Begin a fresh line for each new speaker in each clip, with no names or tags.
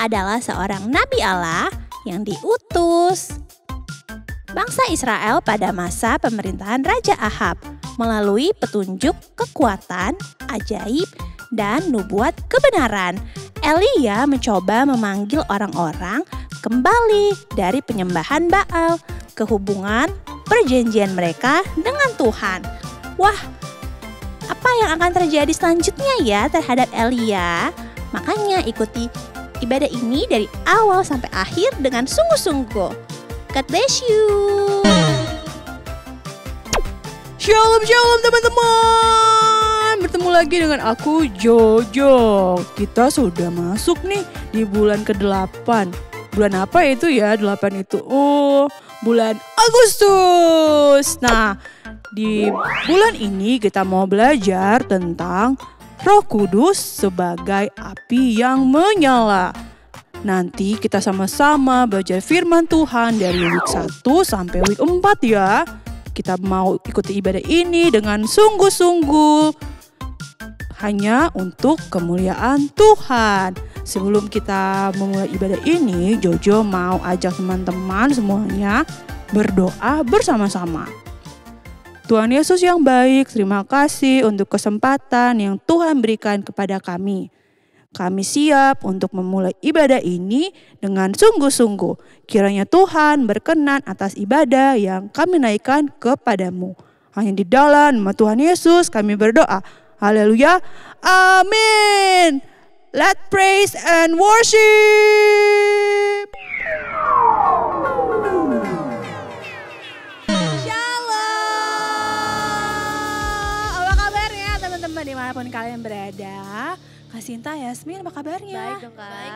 adalah seorang nabi Allah yang diutus bangsa Israel pada masa pemerintahan Raja Ahab melalui petunjuk kekuatan, ajaib, dan nubuat kebenaran. Elia mencoba memanggil orang-orang kembali dari penyembahan Baal ke hubungan perjanjian mereka dengan Tuhan. Wah, apa yang akan terjadi selanjutnya ya terhadap Elia? Makanya ikuti ibadah ini dari awal sampai akhir dengan sungguh-sungguh. God bless you.
Shalom shalom teman-teman. Bertemu lagi dengan aku Jojo. Kita sudah masuk nih di bulan ke-8. Bulan apa itu ya 8 itu? Oh, bulan Agustus. Nah, di bulan ini kita mau belajar tentang Roh Kudus sebagai api yang menyala. Nanti kita sama-sama belajar firman Tuhan dari week 1 sampai week 4 ya. Kita mau ikuti ibadah ini dengan sungguh-sungguh hanya untuk kemuliaan Tuhan. Sebelum kita memulai ibadah ini, Jojo mau ajak teman-teman semuanya berdoa bersama-sama. Tuhan Yesus yang baik, terima kasih untuk kesempatan yang Tuhan berikan kepada kami. Kami siap untuk memulai ibadah ini dengan sungguh-sungguh. Kiranya Tuhan berkenan atas ibadah yang kami naikkan kepadamu. Hanya di dalam nama Tuhan Yesus kami berdoa. Haleluya. Amin. Let's praise and worship.
Shalom. Apa kabarnya teman-teman dimanapun kalian berada? Kak Sinta, Yasmin, apa kabarnya?
Baik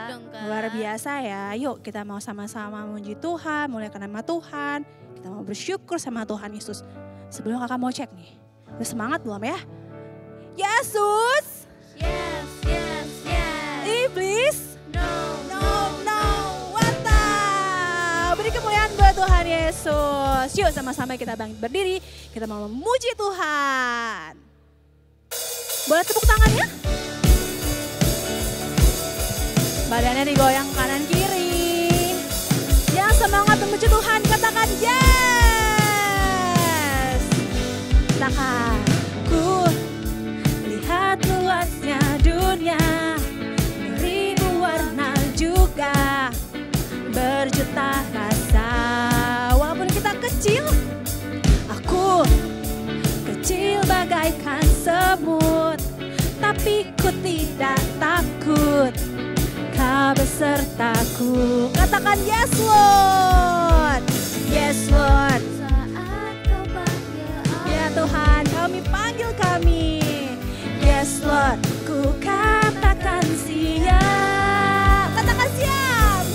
dong Kak.
Luar biasa ya. Yuk kita mau sama-sama memuji Tuhan, muliakan nama Tuhan. Kita mau bersyukur sama Tuhan Yesus. Sebelum kakak mau cek nih. Udah semangat belum ya? Yesus.
Yes.
Iblis.
No.
Wata. Beri kemuliaan buat Tuhan Yesus. Yuk sama-sama kita bangkit berdiri. Kita mau memuji Tuhan. Boleh tepuk tangannya? Badannya digoyang kanan kiri. Yang semangat memuji Tuhan katakan yes. Katakan ku lihat luasnya dunia, beribu warna juga berjuta rasa. Walaupun kita kecil, aku kecil bagaikan semut, tapi ku tidak takut. Kau besertaku. Katakan yes Lord. Yes Lord.
Saat kau panggil aku.
Ya Tuhan, kami panggil kami. Yes Lord. Ku katakan siap. Katakan siap.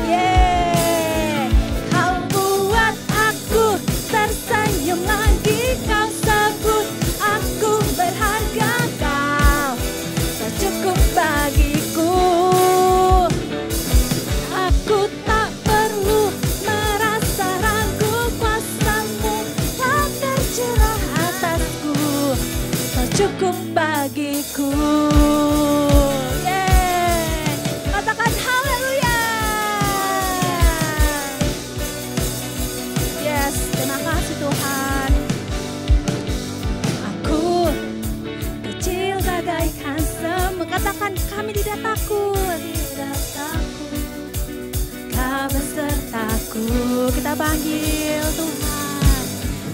Yeah. Kau buat aku tersenyum lagi. Kau sebut aku berharga. Kau cukup bagi. Aku tak perlu merasa ragu, kuasa-Mu telah tercurah atasku, Kau cukup bagiku. Yeah. Katakan haleluya. Yes, terima kasih Tuhan. Aku kecil bagaikan semut. Katakan kami tidak takut. Kau besertaku. Kita panggil Tuhan.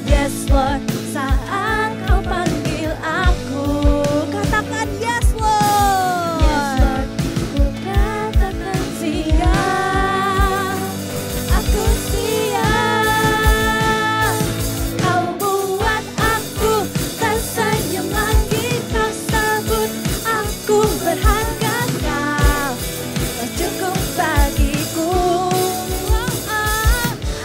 Yes Lord. Saat kau panggil aku. Katakan yes Lord.
Yes Lord. Ku katakan
siap. Aku siap. Kau buat aku tersenyum lagi. Kau sebut aku berharga. Kau cukup bagiku.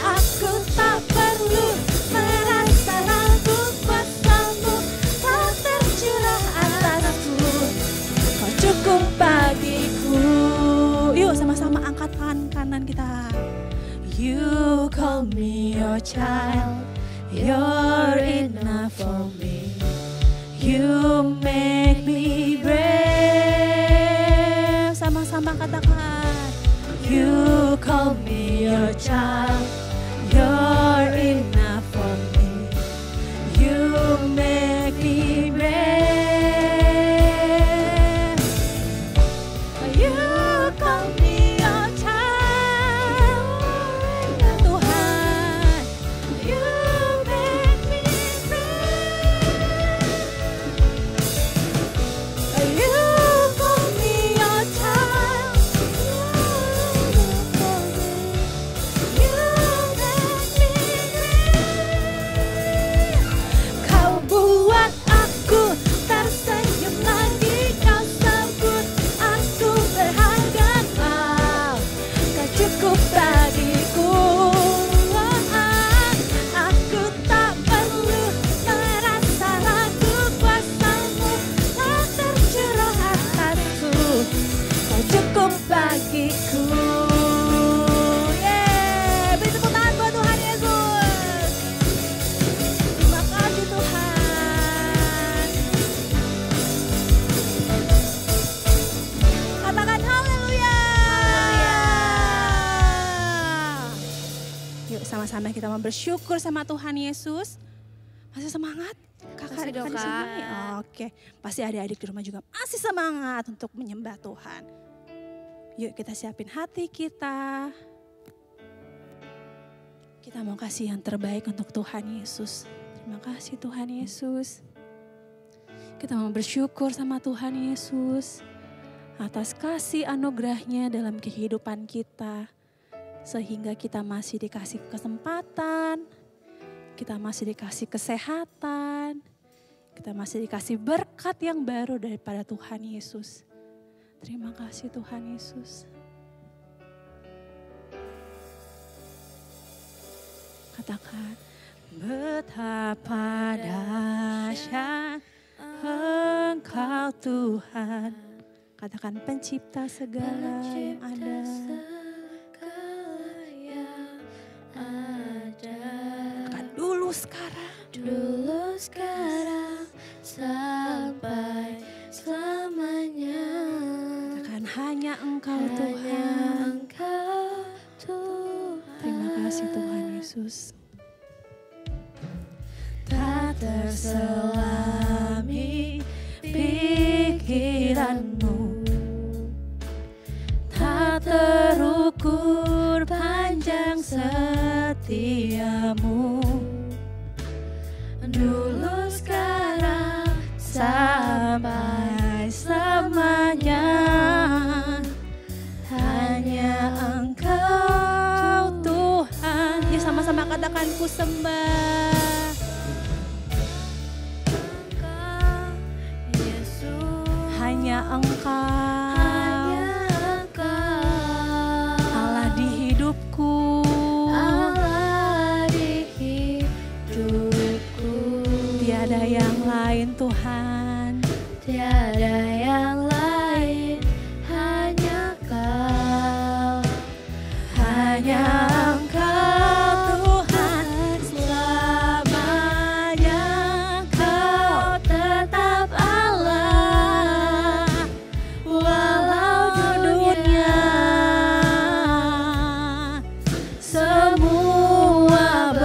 Aku tak perlu merasa ragu, kuasa-Mu telah tercurah atasku. Kau cukup bagiku. Yuk sama-sama angkat tangan kanan kita. You call me your child, you're enough for me. You make me brave. Sama-sama sama-sama katakan. You call me your child, you're enough for me. You make me brave. You call me your child, Tuhan. You make me brave. You call me your child. You make me brave. Kau buat aku tersenyum lagi, kau sebut aku berharga, kau cukup bagiku. Aku tak perlu merasa ragu, kuasa-Mu telah tercurah atasku, kau cukup bagiku. Yeay, beri tepuk tangan buat Tuhan Yesus. Terima kasih Tuhan. Katakan haleluya. Yuk sama-sama kita mau bersyukur sama Tuhan Yesus. Masih semangat? Kakak
Masih dong,
di
Kak.
sini? Oke, pasti adik-adik di rumah juga masih semangat untuk menyembah Tuhan. Yuk kita siapin hati kita. Kita mau kasih yang terbaik untuk Tuhan Yesus. Terima kasih Tuhan Yesus. Kita mau bersyukur sama Tuhan Yesus atas kasih anugerahnya dalam kehidupan kita. Sehingga kita masih dikasih kesempatan, kita masih dikasih kesehatan, kita masih dikasih berkat yang baru daripada Tuhan Yesus. Terima kasih Tuhan Yesus. Katakan, betapa dahsyat Engkau Tuhan. Katakan, pencipta segala yang ada. Katakan, dulu sekarang.
Dulu sekarang sampai selamanya.
Katakan, hanya Engkau Tuhan.
Hanya Engkau Tuhan.
Terima kasih Tuhan Yesus. Tak terselami pikiranmu, tak terukur panjang setiamu. Dulu sekarang sampai selamanya, hanya Engkau Tuhan. Ya sama-sama katakan, ku sembah
Engkau, Yesus.
hanya Engkau,
Hanya Engkau.
Allah di hidupku.
Allah di hidupku.
Tiada yang lain Tuhan.
Tiada yang lain, hanya Kau.
Hanya Engkau Tuhan, selamanya Kau tetap Allah. Walau dunia semua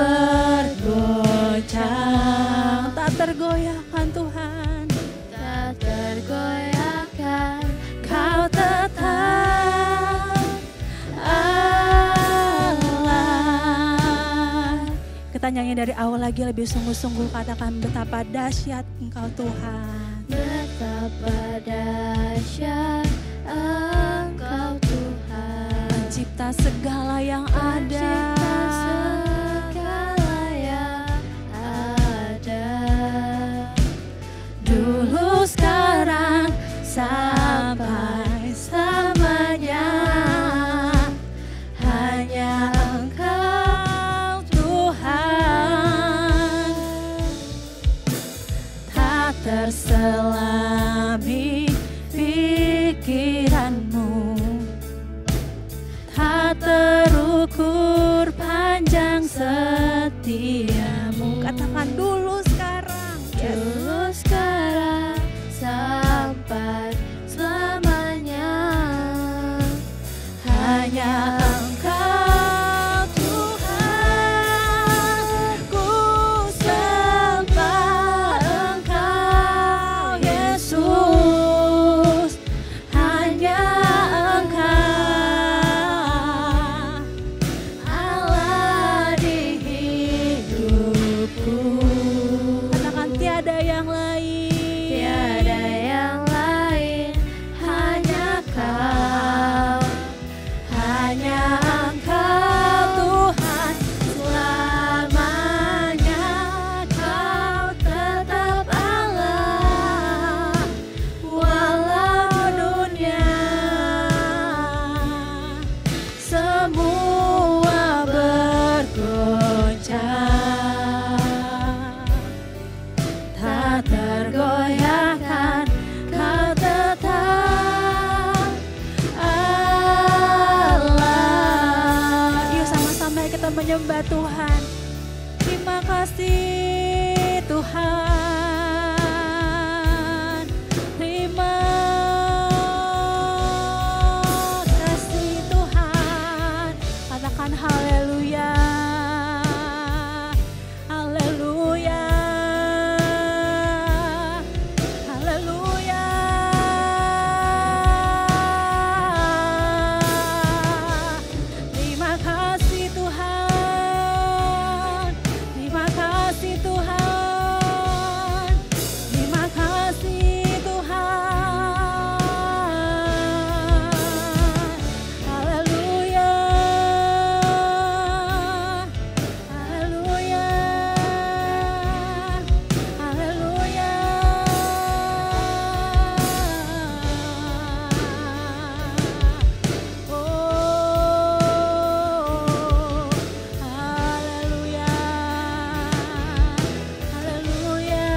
bergoncang, tak tergoyahkan Tuhan.
Tak tergoyahkan.
Kau tetap Allah. Kita nyanyi dari awal lagi lebih sungguh-sungguh, katakan, betapa dahsyat Engkau Tuhan.
Betapa dahsyat Engkau Tuhan.
Pencipta segala yang ada.
Segala yang ada.
Dulu sekarang sampai selamanya, hanya Engkau Tuhan. Tak terselami pikiranmu, tak terukur panjang setiamu. Katakan, dulu sekarang. Yes.
Dulu sekarang sampai selamanya.
kasih Tuhan. Terima kasih Tuhan. Katakan haleluya. Haleluya. Haleluya. Terima kasih Tuhan. Terima kasih Tuhan. Terima kasih Tuhan. Haleluya. Haleluya. Haleluya. Oh, haleluya. Haleluya.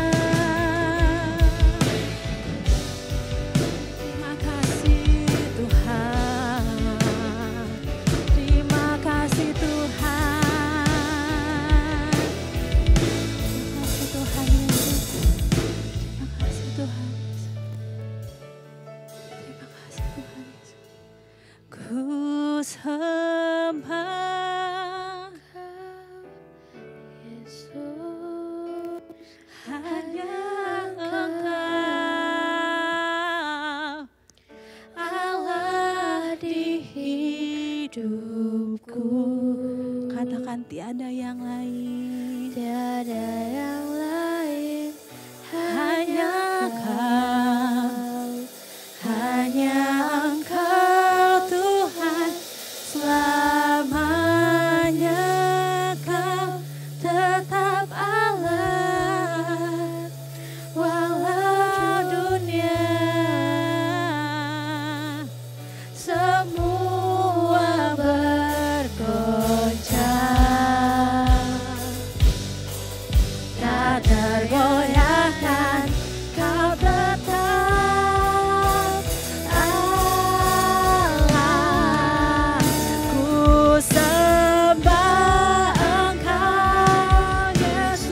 Terima kasih Tuhan. Terima kasih Tuhan. Terima kasih Tuhan Yesus. Terima kasih Tuhan Yesus. Terima kasih Tuhan Yesus. Ku sembah
Yesus,
hanya Engkau, Allah di hidupku. Katakan tiada yang lain,
tiada yang lain,
hanya Engkau, hanya Engkau Tuhan, selamanya Kau tetap Allah, walau dunia semua bergoncang, tak tergoyahkan, Kau tetap Allah. Ku sembah Engkau Yesus,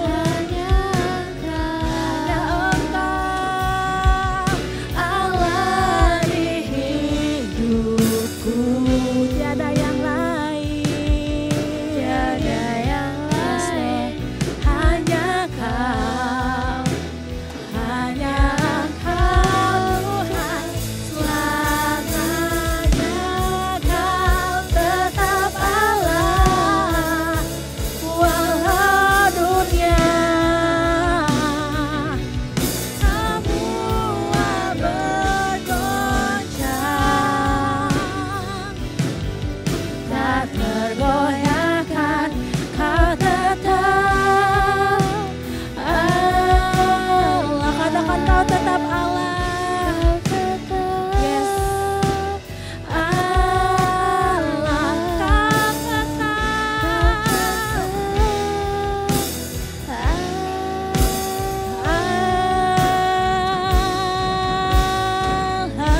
hanya
Engkau Allah di hidupku, tiada yang lain,
tiada yang lain,
hanya Kau, hanya Engkau Tuhan, selamanya Kau tetap Allah, walau dunia semua bergoncang, tak tergoyahkan, Kau tetap Allah. Katakan Kau tetap Allah. Yes. Allah, Kau Allah.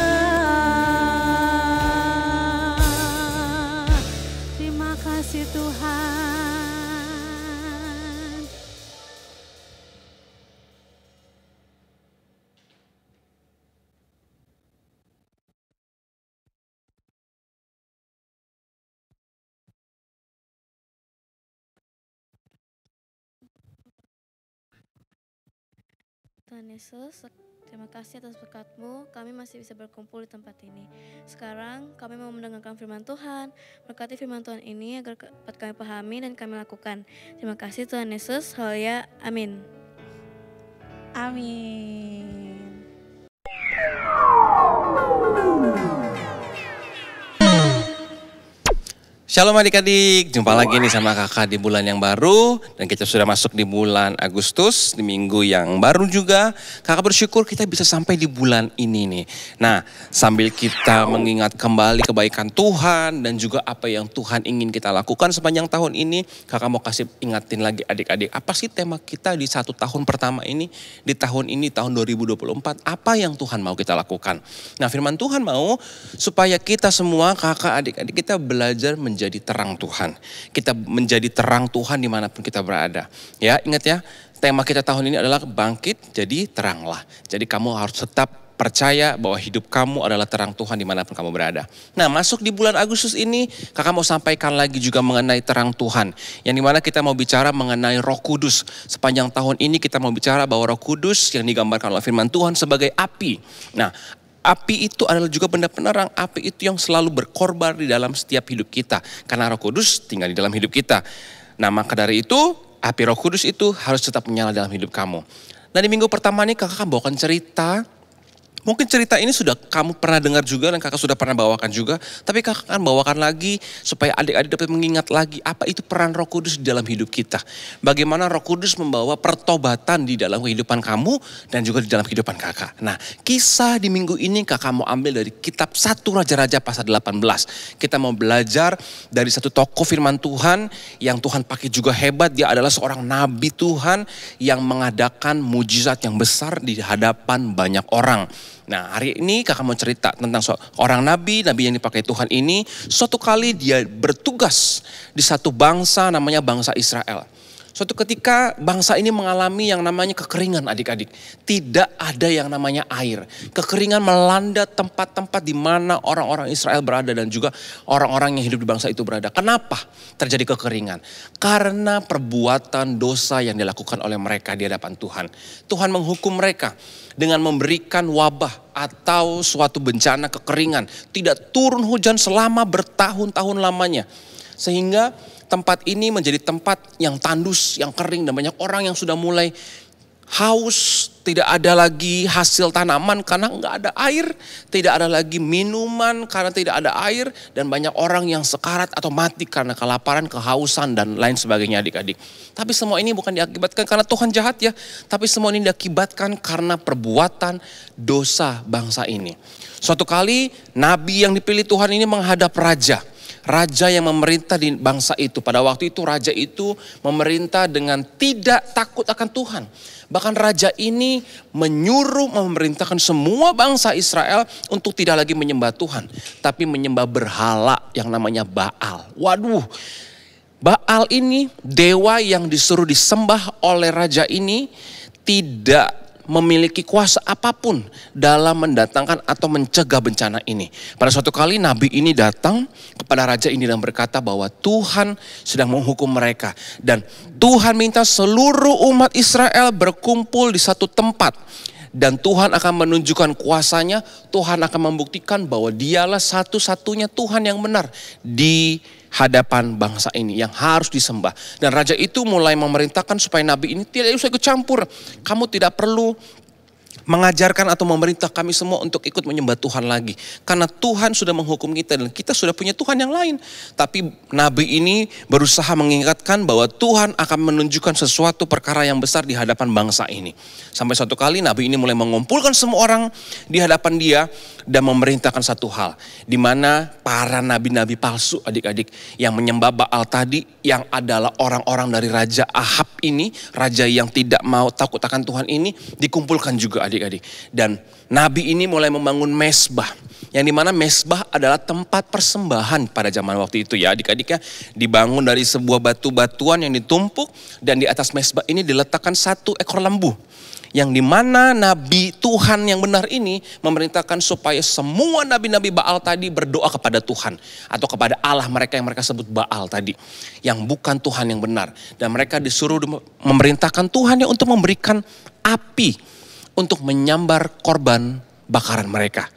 Terima kasih Tuhan.
Tuhan Yesus, terima kasih atas berkat-Mu, kami masih bisa berkumpul di tempat ini. Sekarang kami mau mendengarkan firman Tuhan. Berkati firman Tuhan ini agar dapat kami pahami dan kami lakukan. Terima kasih Tuhan Yesus, haleluya, amin.
Amin.
Shalom adik-adik, jumpa lagi nih sama kakak di bulan yang baru. Dan kita sudah masuk di bulan Agustus, di minggu yang baru juga. Kakak bersyukur kita bisa sampai di bulan ini nih. Nah, sambil kita mengingat kembali kebaikan Tuhan dan juga apa yang Tuhan ingin kita lakukan sepanjang tahun ini. Kakak mau kasih ingatin lagi adik-adik, apa sih tema kita di 1 tahun pertama ini? Di tahun ini, tahun 2024, apa yang Tuhan mau kita lakukan? Nah, firman Tuhan mau supaya kita semua kakak adik-adik kita belajar menjadi menjadi terang Tuhan. Kita menjadi terang Tuhan dimanapun kita berada. Ya, ingat ya, tema kita tahun ini adalah bangkit jadi teranglah. Jadi kamu harus tetap percaya bahwa hidup kamu adalah terang Tuhan dimanapun kamu berada. Nah, masuk di bulan Agustus ini, kakak mau sampaikan lagi juga mengenai terang Tuhan. Yang dimana kita mau bicara mengenai Roh Kudus. Sepanjang tahun ini kita mau bicara bahwa Roh Kudus yang digambarkan oleh firman Tuhan sebagai api. Nah, api itu adalah juga benda penerang. Api itu yang selalu berkorban di dalam setiap hidup kita. Karena Roh Kudus tinggal di dalam hidup kita. Nah, maka dari itu, api Roh Kudus itu harus tetap menyala dalam hidup kamu. Nah, di minggu pertama ini kakak akan bawakan cerita. Mungkin cerita ini sudah kamu pernah dengar juga dan kakak sudah pernah bawakan juga. Tapi kakak akan bawakan lagi supaya adik-adik dapat mengingat lagi apa itu peran Roh Kudus di dalam hidup kita. Bagaimana Roh Kudus membawa pertobatan di dalam kehidupan kamu dan juga di dalam kehidupan kakak. Nah, kisah di minggu ini kakak mau ambil dari kitab 1 Raja-Raja pasal 18. Kita mau belajar dari satu tokoh firman Tuhan yang Tuhan pakai juga hebat. Dia adalah seorang nabi Tuhan yang mengadakan mujizat yang besar di hadapan banyak orang. Nah, hari ini kakak mau cerita tentang orang nabi yang dipakai Tuhan ini. Suatu kali dia bertugas di satu bangsa namanya bangsa Israel. Suatu ketika bangsa ini mengalami yang namanya kekeringan adik-adik. Tidak ada yang namanya air. Kekeringan melanda tempat-tempat di mana orang-orang Israel berada dan juga orang-orang yang hidup di bangsa itu berada. Kenapa terjadi kekeringan? Karena perbuatan dosa yang dilakukan oleh mereka di hadapan Tuhan. Tuhan menghukum mereka dengan memberikan wabah atau suatu bencana kekeringan. Tidak turun hujan selama bertahun-tahun lamanya. Sehingga tempat ini menjadi tempat yang tandus, yang kering dan banyak orang yang sudah mulai haus. Tidak ada lagi hasil tanaman karena nggak ada air. Tidak ada lagi minuman karena tidak ada air. Dan banyak orang yang sekarat atau mati karena kelaparan, kehausan dan lain sebagainya adik-adik. Tapi semua ini bukan diakibatkan karena Tuhan jahat ya. Tapi semua ini diakibatkan karena perbuatan dosa bangsa ini. Suatu kali nabi yang dipilih Tuhan ini menghadap raja. Raja yang memerintah di bangsa itu. Pada waktu itu raja itu memerintah dengan tidak takut akan Tuhan. Bahkan raja ini menyuruh memerintahkan semua bangsa Israel untuk tidak lagi menyembah Tuhan. Tapi menyembah berhala yang namanya Baal. Waduh, Baal ini dewa yang disuruh disembah oleh raja ini tidak memiliki kuasa apapun dalam mendatangkan atau mencegah bencana ini. Pada suatu kali nabi ini datang kepada raja ini dan berkata bahwa Tuhan sedang menghukum mereka. Dan Tuhan minta seluruh umat Israel berkumpul di satu tempat. Dan Tuhan akan menunjukkan kuasanya, Tuhan akan membuktikan bahwa dialah satu-satunya Tuhan yang benar di hadapan bangsa ini yang harus disembah. Dan raja itu mulai memerintahkan supaya nabi ini tidak usah ikut campur. Kamu tidak perlu mengajarkan atau memerintah kami semua untuk ikut menyembah Tuhan lagi. Karena Tuhan sudah menghukum kita dan kita sudah punya Tuhan yang lain. Tapi nabi ini berusaha mengingatkan bahwa Tuhan akan menunjukkan sesuatu perkara yang besar di hadapan bangsa ini. Sampai suatu kali nabi ini mulai mengumpulkan semua orang di hadapan dia dan memerintahkan satu hal. Di mana para nabi-nabi palsu adik-adik yang menyembah Baal tadi, yang adalah orang-orang dari Raja Ahab ini, raja yang tidak mau takut akan Tuhan ini, dikumpulkan juga adik-adik. Dan nabi ini mulai membangun mezbah. Yang dimana mezbah adalah tempat persembahan pada zaman waktu itu ya adik-adik ya. Dibangun dari sebuah batu-batuan yang ditumpuk dan di atas mezbah ini diletakkan satu ekor lembu. Yang dimana nabi Tuhan yang benar ini memerintahkan supaya semua nabi-nabi Baal tadi berdoa kepada Tuhan. Atau kepada Allah mereka yang mereka sebut Baal tadi. Yang bukan Tuhan yang benar. Dan mereka disuruh memerintahkan Tuhan yang untuk memberikan api. Untuk menyambar korban bakaran mereka.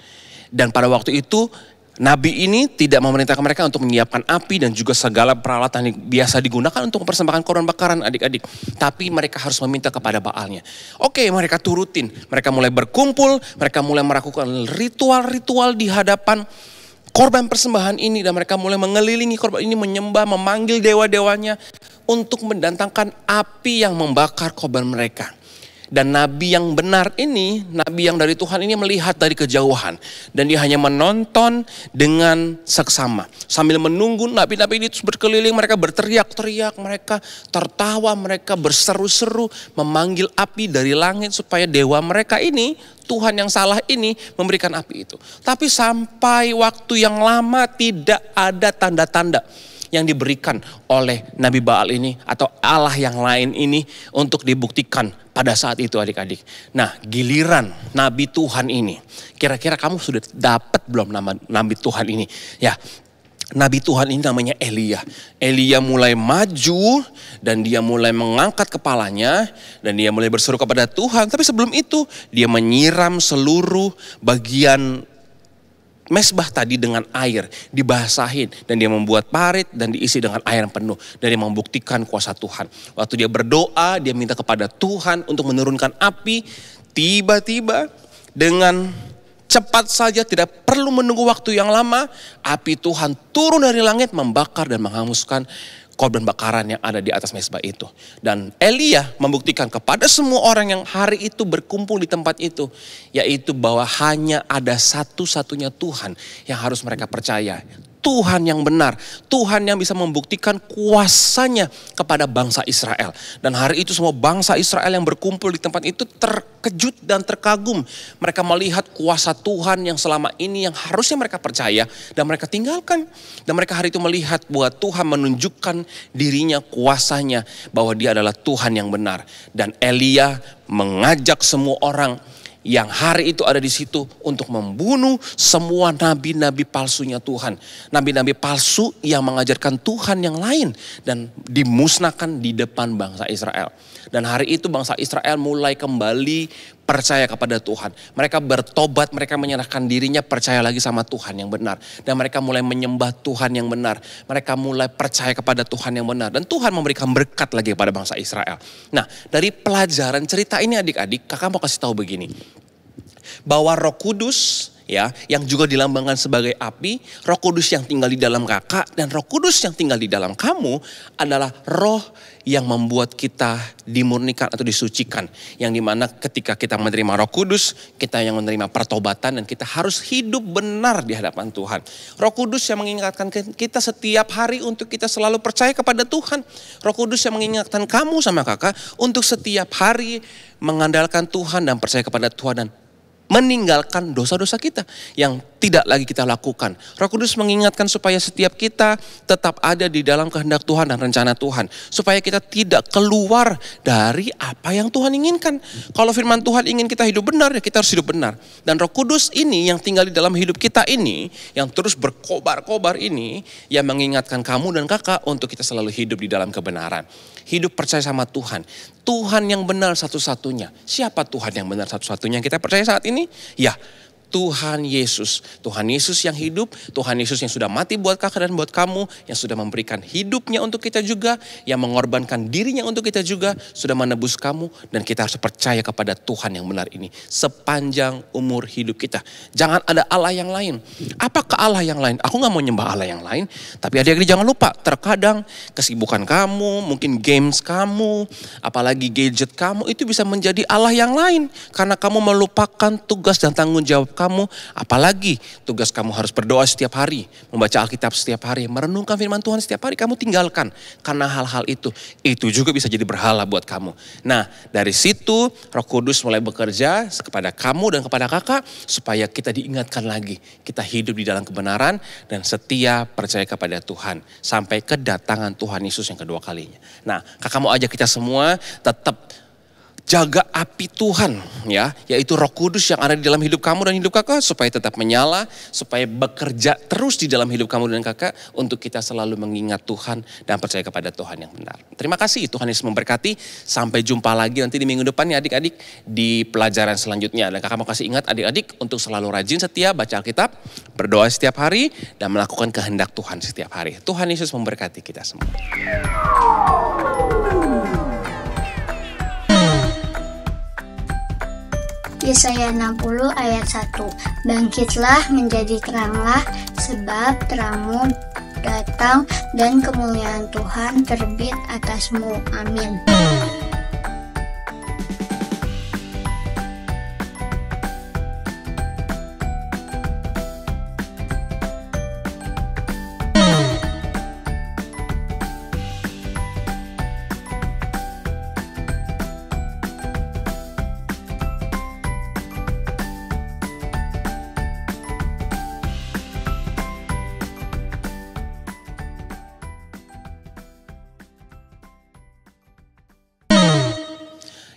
Dan pada waktu itu nabi ini tidak memerintahkan mereka untuk menyiapkan api dan juga segala peralatan yang biasa digunakan untuk mempersembahkan korban bakaran adik-adik. Tapi mereka harus meminta kepada Baalnya. Oke, mereka turutin. Mereka mulai berkumpul, mereka mulai melakukan ritual-ritual di hadapan korban persembahan ini. Dan mereka mulai mengelilingi korban ini, menyembah, memanggil dewa-dewanya untuk mendatangkan api yang membakar korban mereka. Dan nabi yang benar ini, nabi yang dari Tuhan ini melihat dari kejauhan. Dan dia hanya menonton dengan seksama. Sambil menunggu nabi-nabi ini terus berkeliling, mereka berteriak-teriak, mereka tertawa, mereka berseru-seru, memanggil api dari langit supaya dewa mereka ini, Tuhan yang salah ini memberikan api itu. Tapi sampai waktu yang lama tidak ada tanda-tanda. yang diberikan oleh Nabi Baal ini atau Allah yang lain ini untuk dibuktikan pada saat itu adik-adik. Nah, giliran Nabi Tuhan ini, kira-kira kamu sudah dapat belum nama Nabi Tuhan ini? Ya, Nabi Tuhan ini namanya Elia. Elia mulai maju dan dia mulai mengangkat kepalanya dan dia mulai berseru kepada Tuhan. Tapi sebelum itu dia menyiram seluruh bagian mesbah tadi dengan air, dibasahin dan dia membuat parit dan diisi dengan air yang penuh. Dan dia membuktikan kuasa Tuhan. Waktu dia berdoa, dia minta kepada Tuhan untuk menurunkan api. Tiba-tiba dengan cepat saja, tidak perlu menunggu waktu yang lama, api Tuhan turun dari langit membakar dan menghanguskan korban bakaran yang ada di atas mezbah itu. Dan Elia membuktikan kepada semua orang yang hari itu berkumpul di tempat itu, yaitu bahwa hanya ada satu-satunya Tuhan yang harus mereka percaya. Tuhan yang benar, Tuhan yang bisa membuktikan kuasanya kepada bangsa Israel. Dan hari itu semua bangsa Israel yang berkumpul di tempat itu terkejut dan terkagum. Mereka melihat kuasa Tuhan yang selama ini yang harusnya mereka percaya dan mereka tinggalkan. Dan mereka hari itu melihat bahwa Tuhan menunjukkan dirinya, kuasanya, bahwa dia adalah Tuhan yang benar. Dan Elia mengajak semua orang yang hari itu ada di situ untuk membunuh semua nabi-nabi palsunya Tuhan. Nabi-nabi palsu yang mengajarkan Tuhan yang lain dan dimusnahkan di depan bangsa Israel. Dan hari itu bangsa Israel mulai kembali percaya kepada Tuhan. Mereka bertobat, mereka menyerahkan dirinya percaya lagi sama Tuhan yang benar. Dan mereka mulai menyembah Tuhan yang benar. Mereka mulai percaya kepada Tuhan yang benar. Dan Tuhan memberikan berkat lagi kepada bangsa Israel. Nah, dari pelajaran cerita ini adik-adik, kakak mau kasih tahu begini. Bahwa Roh Kudus ya, yang juga dilambangkan sebagai api, Roh Kudus yang tinggal di dalam kakak dan Roh Kudus yang tinggal di dalam kamu adalah roh yang membuat kita dimurnikan atau disucikan. Yang dimana ketika kita menerima Roh Kudus, kita yang menerima pertobatan dan kita harus hidup benar di hadapan Tuhan. Roh Kudus yang mengingatkan kita setiap hari untuk kita selalu percaya kepada Tuhan. Roh Kudus yang mengingatkan kamu sama kakak untuk setiap hari mengandalkan Tuhan dan percaya kepada Tuhan dan meninggalkan dosa-dosa kita yang tidak lagi kita lakukan. Roh Kudus mengingatkan supaya setiap kita tetap ada di dalam kehendak Tuhan dan rencana Tuhan. Supaya kita tidak keluar dari apa yang Tuhan inginkan. Kalau firman Tuhan ingin kita hidup benar, ya kita harus hidup benar. Dan Roh Kudus ini yang tinggal di dalam hidup kita ini, yang terus berkobar-kobar ini, yang mengingatkan kamu dan kakak untuk kita selalu hidup di dalam kebenaran. Hidup percaya sama Tuhan. Tuhan yang benar satu-satunya. Siapa Tuhan yang benar satu-satunya yang kita percaya saat ini? Ya, Tuhan Yesus. Tuhan Yesus yang hidup, Tuhan Yesus yang sudah mati buat kakak dan buat kamu, yang sudah memberikan hidupnya untuk kita juga, yang mengorbankan dirinya untuk kita juga, sudah menebus kamu, dan kita harus percaya kepada Tuhan yang benar ini sepanjang umur hidup kita. Jangan ada Allah yang lain. Apakah Allah yang lain? Aku gak mau nyembah Allah yang lain, tapi adik-adik jangan lupa, terkadang kesibukan kamu, mungkin games kamu, apalagi gadget kamu, itu bisa menjadi Allah yang lain, karena kamu melupakan tugas dan tanggung jawab kamu, apalagi tugas kamu harus berdoa setiap hari, membaca Alkitab setiap hari, merenungkan firman Tuhan setiap hari, kamu tinggalkan karena hal-hal itu juga bisa jadi berhala buat kamu. Nah, dari situ Roh Kudus mulai bekerja kepada kamu dan kepada kakak supaya kita diingatkan lagi, kita hidup di dalam kebenaran dan setia percaya kepada Tuhan sampai kedatangan Tuhan Yesus yang kedua kalinya. Nah, kakak mau ajak kita semua tetap jaga api Tuhan ya, yaitu Roh Kudus yang ada di dalam hidup kamu dan hidup kakak supaya tetap menyala, supaya bekerja terus di dalam hidup kamu dan kakak untuk kita selalu mengingat Tuhan dan percaya kepada Tuhan yang benar. Terima kasih, Tuhan Yesus memberkati. Sampai jumpa lagi nanti di minggu depan ya adik-adik di pelajaran selanjutnya. Dan kakak mau kasih ingat adik-adik untuk selalu rajin setia baca Alkitab, berdoa setiap hari dan melakukan kehendak Tuhan setiap hari. Tuhan Yesus memberkati kita semua.
Yesaya 60 ayat 1. Bangkitlah menjadi teranglah, sebab terangmu datang dan kemuliaan Tuhan terbit atasmu. Amin.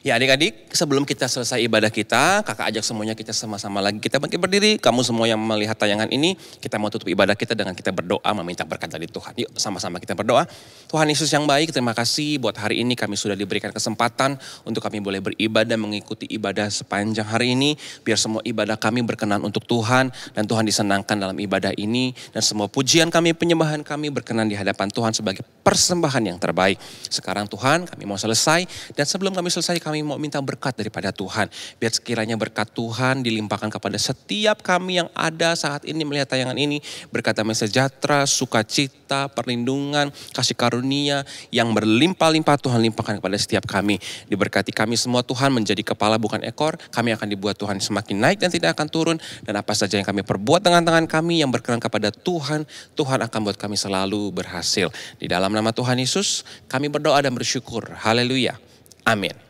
Ya adik-adik, sebelum kita selesai ibadah kita, kakak ajak semuanya kita sama-sama lagi kita bangkit berdiri. Kamu semua yang melihat tayangan ini, kita mau tutup ibadah kita dengan kita berdoa meminta berkat dari Tuhan. Yuk sama-sama kita berdoa. Tuhan Yesus yang baik, terima kasih buat hari ini kami sudah diberikan kesempatan untuk kami boleh beribadah, mengikuti ibadah sepanjang hari ini. Biar semua ibadah kami berkenan untuk Tuhan dan Tuhan disenangkan dalam ibadah ini. Dan semua pujian kami, penyembahan kami berkenan di hadapan Tuhan sebagai persembahan yang terbaik. Sekarang Tuhan kami mau selesai dan sebelum kami selesai kami mau minta berkat daripada Tuhan. Biar sekiranya berkat Tuhan dilimpahkan kepada setiap kami yang ada saat ini melihat tayangan ini. Berkat damai sejahtera, sukacita, perlindungan, kasih karunia yang berlimpah-limpah Tuhan limpahkan kepada setiap kami. Diberkati kami semua Tuhan menjadi kepala bukan ekor. Kami akan dibuat Tuhan semakin naik dan tidak akan turun. Dan apa saja yang kami perbuat dengan tangan kami yang berkenan kepada Tuhan, Tuhan akan buat kami selalu berhasil. Di dalam nama Tuhan Yesus kami berdoa dan bersyukur. Haleluya. Amin.